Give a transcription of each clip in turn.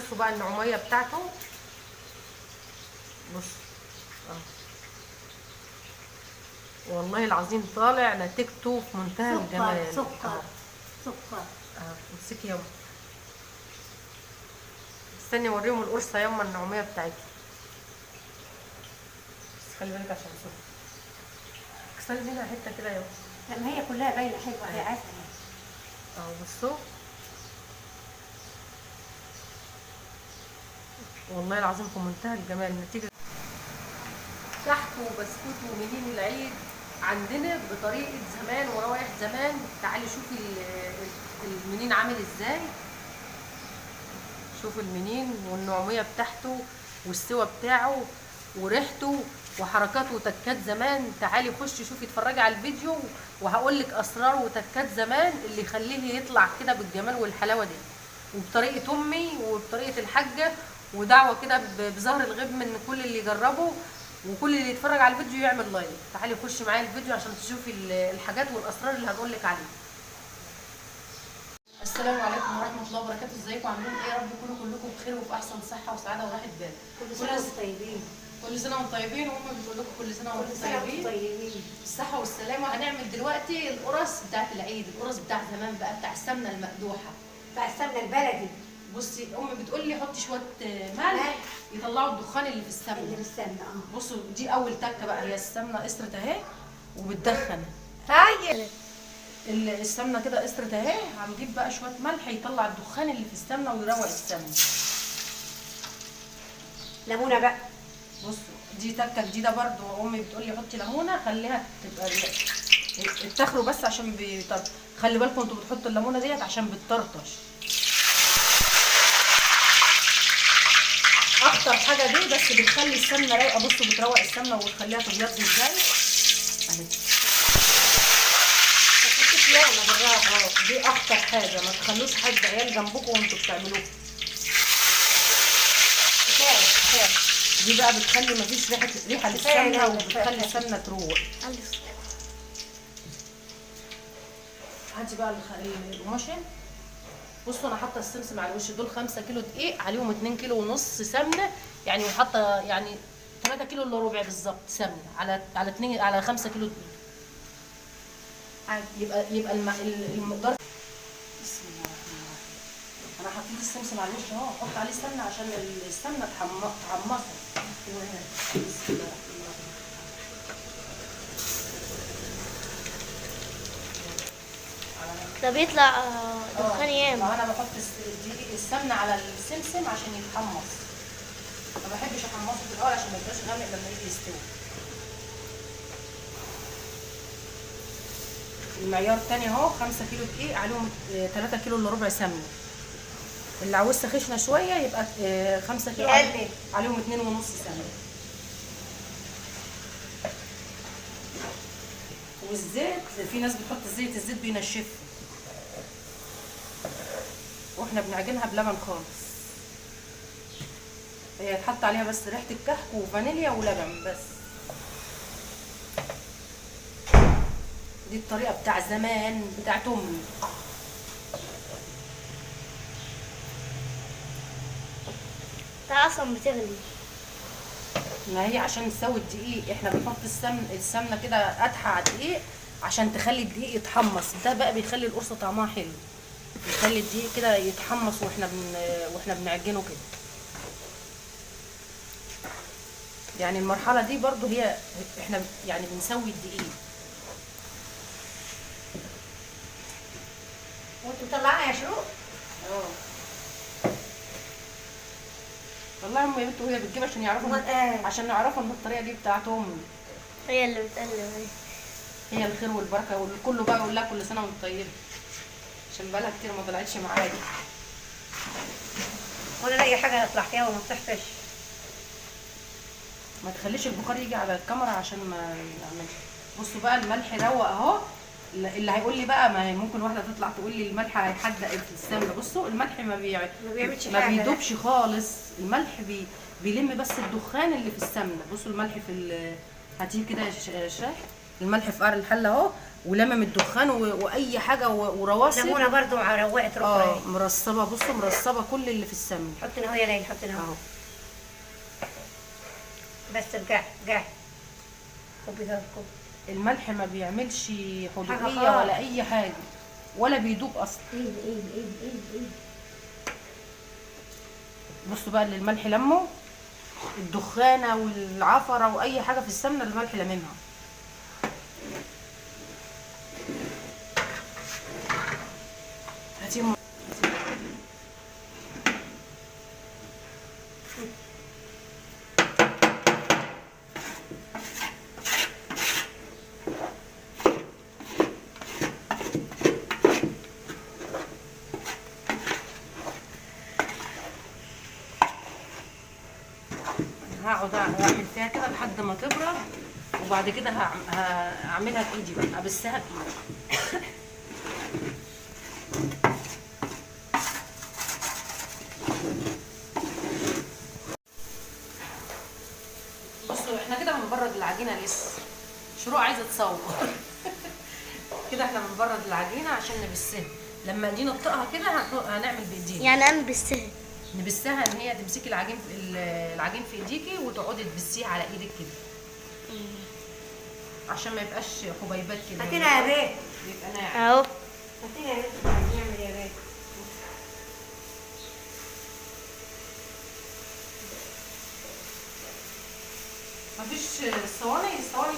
بصوا بقى النعوميه بتاعته. بصوا والله العظيم طالع نتيجته في منتهى الجمال. سكر امسكي يابا، استني اوريهم القرصه ياما النعوميه بتاعتها. بس خلي بالك عشان سكر. اكسري منها حته كده يابا. لا ما هي كلها باينه حلوه، هي عسل. بصوا والله العظيم في منتهى الجمال. نتيجه كحك وبسكوت ومنين العيد عندنا بطريقه زمان وروايح زمان. تعالي شوفي المنين عامل ازاي. شوفوا المنين والنعوميه بتاعته والسوى بتاعه وريحته وحركات وتكات زمان. تعالي خشي شوفي اتفرجي على الفيديو وهقول لك اسرار وتكات زمان اللي يخليه يطلع كده بالجمال والحلاوه دي، وبطريقه امي وبطريقه الحاجه. ودعوه كده بظهر الغيب من كل اللي يجربه وكل اللي يتفرج على الفيديو يعمل لايك. تعالي خشي معايا الفيديو عشان تشوفي الحاجات والاسرار اللي هقول لك عليها. السلام عليكم ورحمه الله وبركاته. ازيكم عاملين ايه؟ يا رب تكونوا كلكم بخير وفي احسن صحه وسعاده وراحه بال. كل سنه وانتم طيبين. كل سنه وانتم طيبين، وامي بتقول لكم كل سنه وانتم طيبين. الصحه والسلامه. هنعمل دلوقتي القرص بتاعت العيد، القرص بتاع زمان بقى، بتاع السمنه المقدوحه، بتاع السمنه البلدي. بصي امي بتقول لي حطي شويه ملح يطلعوا الدخان اللي في السمنه. بصوا دي اول تكه بقى، هي السمنه قصرت اهي وبتدخن. طيب السمنه كده قصرت اهي. هنجيب بقى شويه ملح يطلع الدخان اللي في السمنه ويروق السمنه. ليمونه بقى. بصوا دي تكه جديده برضو، امي بتقول لي حطي ليمونه خليها تبقى اتخروا بس عشان خلي بالكم انتوا بتحطوا الليمونه ديت عشان بتطرطش. اكتر حاجه دي بس بتخلي السمنه رايقه. بصوا بتروق السمنه وتخليها تبيض ازاي اهي. دي اكتر حاجه، ما تخلوش حد عيال جنبكم وانتوا بتعملوها. دي بقى بتخلي مفيش ريحه للسمنه وبتخلي السمنه تروق. هاتي بقى القماشه. بصوا انا حاطه السمسم على الوش. دول 5 كيلو دقيق عليهم 2 كيلو ونص سمنه، يعني وحاطه يعني 3 كيلو الا ربع بالظبط سمنه على 5 كيلو دقيق. يبقى المقدار. بسم الله الرحمن الرحيم. انا حطيت السمسم على الوش اهو، احط عليه سمنه عشان السمنه تحمصه. بسم الله الرحمن الرحيم. ده بيطلع دخان ياما. انا بحط السمنه على السمسم عشان يتحمص. ما بحبش احمصه في الاول عشان ما يبقاش غامق لما يجي يستوي. المعيار الثاني اهو 5 كيلو دقيق عليهم 3 كيلو الا ربع سمنه. اللي عاوزها خشنه شويه يبقى 5 كيلو عليهم 2 ونص سمنه. والزيت في ناس بتحط الزيت بينشفها، واحنا بنعجنها بلبن خالص. هي يتحط عليها بس ريحه الكحك وفانيليا ولبن بس. دي الطريقه بتاع زمان بتاعت امي. ده اصلا بتغلي. ما هي عشان نسوي الدقيق احنا بنحط السمنه كده قدحه على الدقيق عشان تخلي الدقيق يتحمص. ده بقى بيخلي القرصه طعمها حلو، بيخلي الدقيق كده يتحمص واحنا بنعجنه كده. يعني المرحله دي برضو هي احنا يعني بنسوي الدقيق. وانتوا طلعنا يا شروق؟ والله امي يا بنت وهي بتجيب عشان يعرفوا عشان نعرفوا ان الطريقه دي بتاعت امي. هي اللي بتقلب. هي الخير والبركه والكل بقى يقول لها كل سنه وانت طيبه، عشان بقالها كتير ما طلعتش معايا. وانا الاقي حاجه اطلع فيها وما بتحفش. ما تخليش البخار يجي على الكاميرا عشان ما يعملش. بصوا بقى الملح روق اهو. اللي هيقول لي بقى، ما ممكن واحده تطلع تقول لي الملح هيحدق في السمنه. بصوا الملح ما بيعملش حاجه، ما بيدوبش خالص. الملح بيلم بس الدخان اللي في السمنه. بصوا الملح في هاتيه كده يا شاح. الملح في قعر الحله اهو، ولمم الدخان واي حاجه ورواسب. الليمونه برضو روقت ربعي. مرصبه، بصوا مرصبه كل اللي في السمن. حطي اهو يا ليلى، حطي اهو. بس قاع كوبي هذا كوب. الملح ما بيعملش حدوقيه خالص. ولا اي حاجه، ولا بيدوب اصلا. ايه. بصوا بقى اللي الملح لمه، الدخانه والعفره واي حاجه في السمنه الملح لممها. هاتي هقعد اعمل فيها كده لحد ما تبرد، وبعد كده هعملها بايدي بقى، ابسها بايدي. بصوا احنا كده بنبرد العجينه لسه. شروق عايزه تصور. كده احنا بنبرد العجينه عشان نبسها. لما نيجي نطقها كده هنعمل بايدينا. يعني انا بالسهل نبسها ان هي تمسكي العجين في ايديكي وتقعدي تبسيه على ايدك كده، عشان ما يبقاش حبيبات كده. هاتينا يا بيه. يبقى ناعم. اهو. هاتينا يا بيه، نعمل يا بيه. مفيش الصواني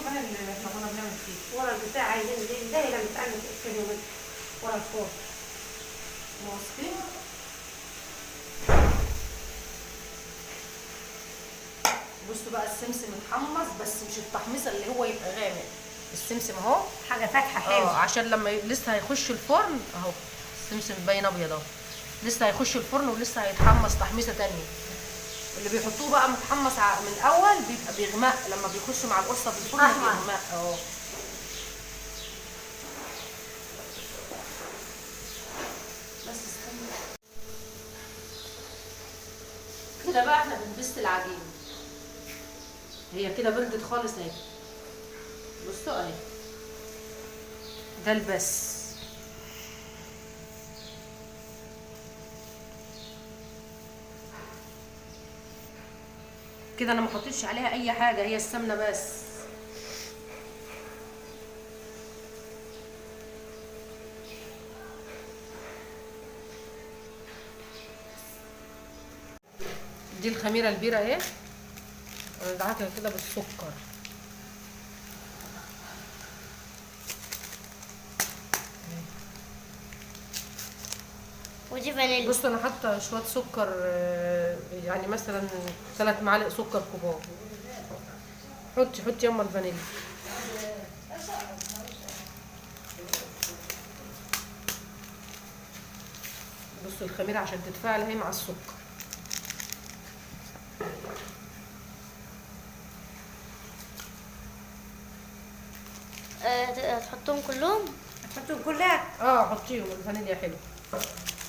كان اللي احنا كنا بنعمل فيه. ورا البتاع عايزين زي لما بتعمل كده ورا الفوق. واثقين. بصوا بقى السمسم اتحمص، بس مش التحميصه اللي هو يبقى غامق. السمسم اهو حاجه فاتحه حلوه. عشان لما لسه هيخش الفرن اهو. السمسم باين ابيض اهو، لسه هيخش الفرن ولسه هيتحمص تحميصه تانية. اللي بيحطوه بقى متحمص من الاول بيبقى بيغمق، لما بيخش مع القصه في الفرن بيغمق اهو. بس استنى كده بقى، احنا بنبست العجين. هي كده بردت خالص اهي. بصوا اهي، ده البس. كده انا ما حطيتش عليها اي حاجه، هي السمنه بس. دي الخميره البيره اهي، ادعكها كده بالسكر. ودي فانيليا. بصوا انا حاطه شويه سكر، يعني مثلا 3 معالق سكر كبار. حطي يما الفانيليا. بصوا الخميره عشان تتفاعل اهي مع السكر. هتحطهم كلهم؟ هتحطهم كلها. حطيهم الفانيليا حلو.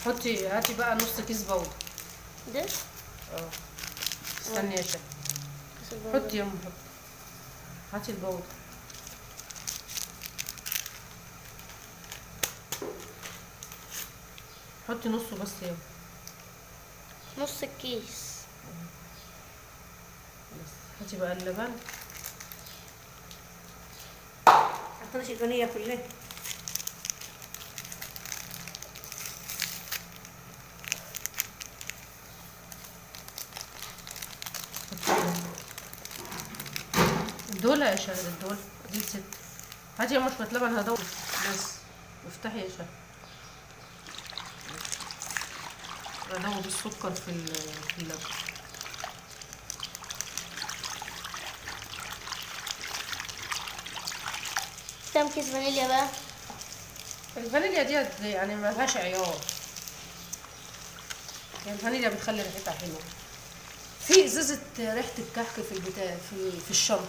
هاتي بقى نص كيس بودر. ده؟ استني يا شيخ. حطي يما، هاتي البودر. حطي نصه بس يما. نص الكيس. بس هاتي بقى اللبن. حطيتش الفانيليا كلها. دول يا شهد، الدول دي 6. هاتي يا شويه لبن هدول بس. وافتحي يا شهد. ادوب السكر في اللبن. كام كيس فانيليا بقى؟ الفانيليا ديت يعني ما فيهاش عيار، يعني الفانيليا بتخلي ريحتها حلوه. في ازازه ريحه الكحك في البتاع في الشنطه.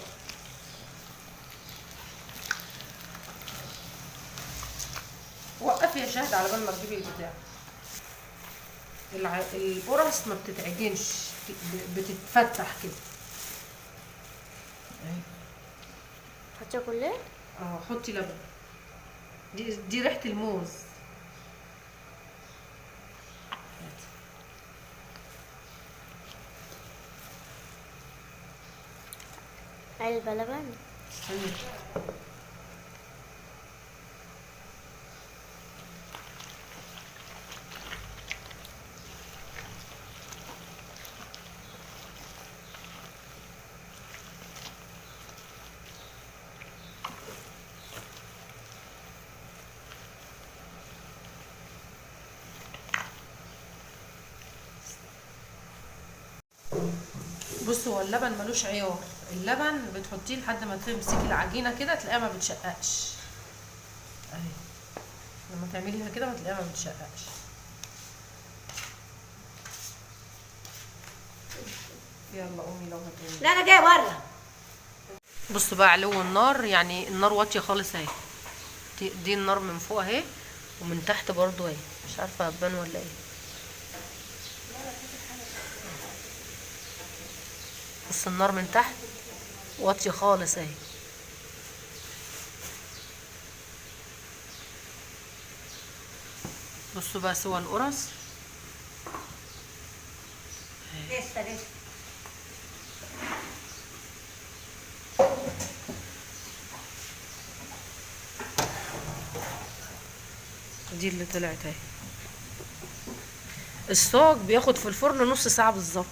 وقفي يا شهد على بال ما تجيبي البتاع. القرص ما بتتعجنش، بتتفتح كده. حطيها كلها؟ اه حطي لبن. دي ريحه الموز. علبة لبن. استني. بص هو اللبن ملوش عيار. اللبن بتحطيه لحد ما تمسكي العجينه كده تلاقيها ما بتشققش اهي. لما تعمليها كده هتلاقيها ما بتشققش. يلا قومي لو هتقومي. لا انا جايه بره. بصوا بقى علو النار، يعني النار واطيه خالص اهي. دي النار من فوق اهي ومن تحت برضو اهي، مش عارفه هتبان ولا ايه. بص النار من تحت واطيه خالص اهي. بصوا بقى سوى القرص. لسه لسه. دي اللي طلعت اهي. الصاج بياخد في الفرن نص ساعه بالظبط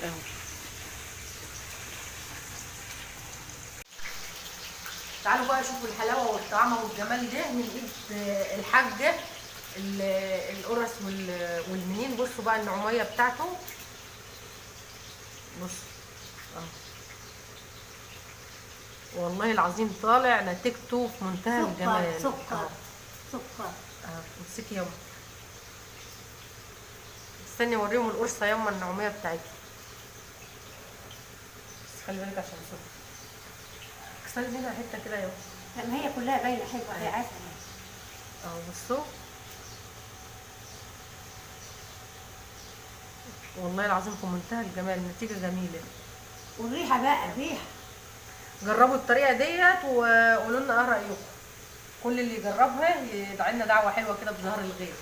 اهو. تعالوا بقى شوفوا الحلاوه والطعامه والجمال ده من ايد الحاجه القرص والمنين. بصوا بقى النعوميه بتاعته. بصوا اهو، والله العظيم طالع نتيجته في منتهى الجمال. سكر سكر. امسكي يما، استني اوريهم القرصه يما النعوميه بتاعتها. بس خلي بالك عشان سكر. اكسري منها حته كده يما. لما هي كلها باينه حلوه هي عسل. اهو بصوا والله العظيم في منتهى الجمال، نتيجه جميله. والريحه بقى الريحه. جربوا الطريقه ديت وقولوا لنا ايه رايكم. كل اللي يجربها يدعي لنا دعوه حلوه كده بظهر الغيب.